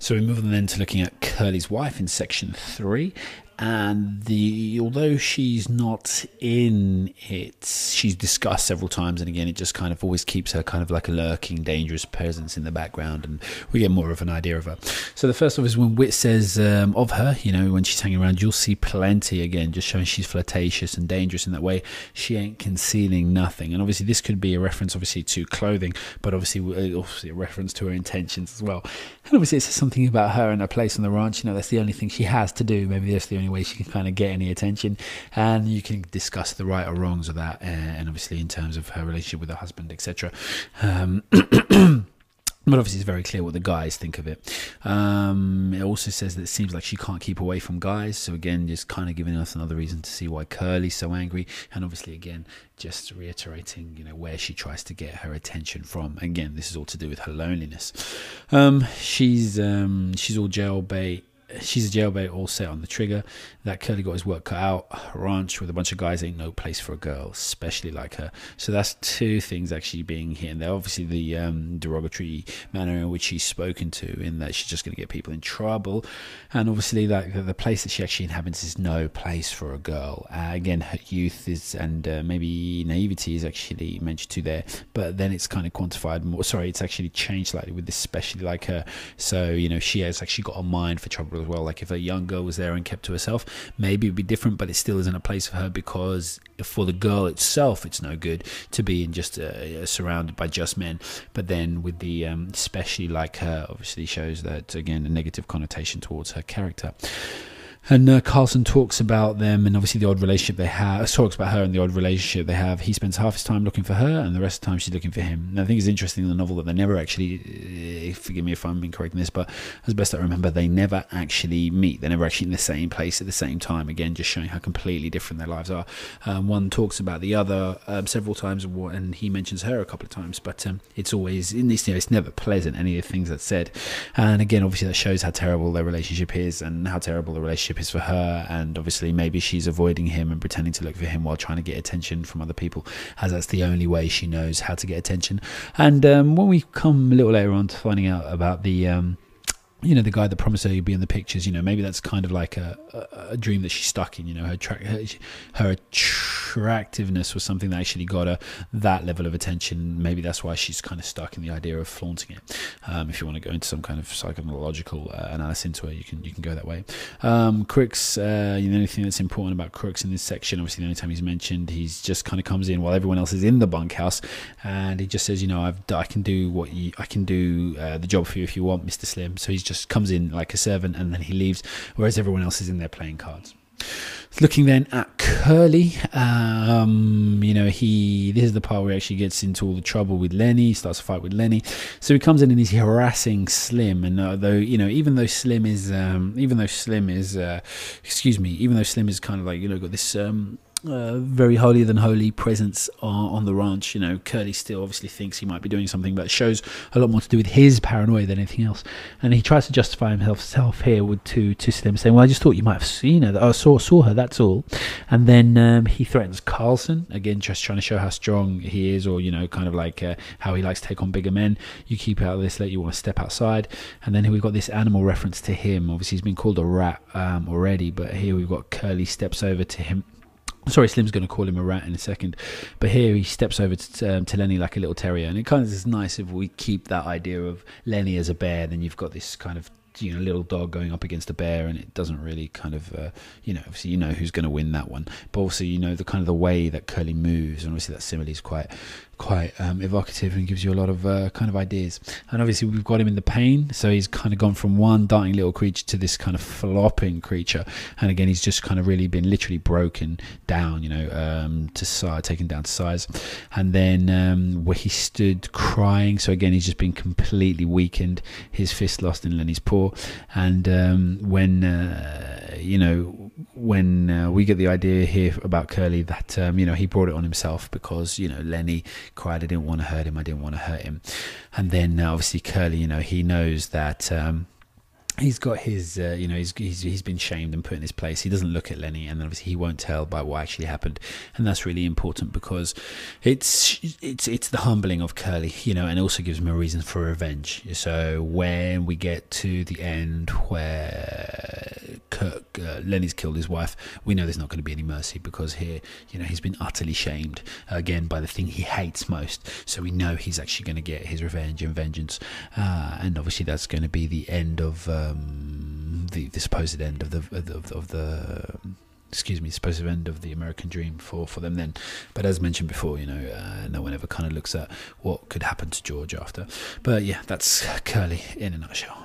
So we move on then to looking at Curly's wife in section 3. And although she's not in it, she's discussed several times, and again it just kind of always keeps her kind of like a lurking, dangerous presence in the background, and we get more of an idea of her. So the first of is when Wit says of her, when she's hanging around, you'll see plenty, again just showing she's flirtatious and dangerous in that way. She ain't concealing nothing, and obviously this could be a reference obviously to clothing, but obviously a reference to her intentions as well. And obviously it says something about her and her place on the ranch. That's the only thing she has to do. Maybe that's the only way she can kind of get any attention, and you can discuss the right or wrongs of that, and obviously in terms of her relationship with her husband, etc. But obviously it's very clear what the guys think of it. It also says that it seems like she can't keep away from guys, so again just kind of giving us another reason to see why Curly's so angry, and obviously again just reiterating where she tries to get her attention from. Again, this is all to do with her loneliness. She's all jailbait. She's a jailbait all set on the trigger. That Curly got his work cut out. A ranch with a bunch of guys ain't no place for a girl, especially like her. So that's two things actually being here. And they're obviously the derogatory manner in which she's spoken to, in that she's just going to get people in trouble. And obviously like the place that she actually inhabits is no place for a girl. Again, her youth is, and maybe naivety is actually mentioned to there, but then it's kind of quantified more. Sorry, it's actually changed slightly with this, especially like her. So she has actually got a mind for trouble as well. Like if a young girl was there and kept to herself, maybe it'd be different, but it still isn't a place for her, because for the girl itself it's no good to be in just surrounded by just men. But then with the especially like her, obviously shows that again a negative connotation towards her character. And Carlson talks about them and obviously the odd relationship they have. Talks about her and the odd relationship they have. He spends half his time looking for her, and the rest of the time she's looking for him. And I think it's interesting in the novel that they never actually, forgive me if I'm incorrect in this, but as best I remember, they never actually meet. They're never actually in the same place at the same time. Again, just showing how completely different their lives are. One talks about the other several times, and he mentions her a couple of times, but it's always, it's never pleasant, any of the things that's said. And again, obviously that shows how terrible their relationship is, and how terrible the relationship is for her. And obviously maybe she's avoiding him and pretending to look for him while trying to get attention from other people, as that's the only way she knows how to get attention. And when we come a little later on to finding out about the the guy that promised her he'd be in the pictures, maybe that's kind of like a dream that she's stuck in. Her attractiveness was something that actually got her that level of attention. Maybe that's why she's kind of stuck in the idea of flaunting it. If you want to go into some kind of psychological analysis into it, you can go that way. Crooks, the only thing that's important about Crooks in this section, obviously the only time he's mentioned, he's just kind of comes in while everyone else is in the bunkhouse, and he just says, I can do the job for you if you want, Mr. Slim. So he's just comes in like a servant, and then he leaves, whereas everyone else is in there playing cards. Looking then at Curly, this is the part where he actually gets into all the trouble with Lenny. He starts a fight with Lenny, so he comes in and he's harassing Slim. And even though Slim is kind of like got this very holier than holy presence on the ranch, Curly still obviously thinks he might be doing something, but it shows a lot more to do with his paranoia than anything else. And he tries to justify himself here to Slim, saying, well, I just thought you might have seen her, I saw her, that's all. And then he threatens Carlson, again just trying to show how strong he is, or kind of like how he likes to take on bigger men. You keep out of this, let you want to step outside. And then here we've got this animal reference to him. Obviously he's been called a rat already, but here we've got Curly steps over to him. Sorry, Slim's going to call him a rat in a second, but here he steps over to Lenny like a little terrier, and it kind of is nice if we keep that idea of Lenny as a bear. Then you've got this kind of little dog going up against a bear, and it doesn't really kind of obviously who's going to win that one, but also the kind of the way that Curly moves, and obviously that simile is quite evocative and gives you a lot of kind of ideas. And obviously we've got him in the pain, so he's kind of gone from one darting little creature to this kind of flopping creature, and again he's just kind of really been literally broken down, to size, taken down to size. And then where he stood crying, so again he's just been completely weakened, his fist lost in Lenny's paw. And when we get the idea here about Curly that he brought it on himself, because Lenny cried, I didn't want to hurt him, and then obviously Curly, he knows that he's got his, he's been shamed and put in his place. He doesn't look at Lenny, and obviously he won't tell by what actually happened, and that's really important because it's the humbling of Curley, and also gives him a reason for revenge. So when we get to the end where Lenny's killed his wife, we know there's not going to be any mercy, because here, he's been utterly shamed again by the thing he hates most. So we know he's actually going to get his revenge and vengeance, and obviously that's going to be the end of the supposed end of the supposed end of the American dream for them then. But as mentioned before, no one ever kind of looks at what could happen to George after. But yeah, that's Curley in a nutshell.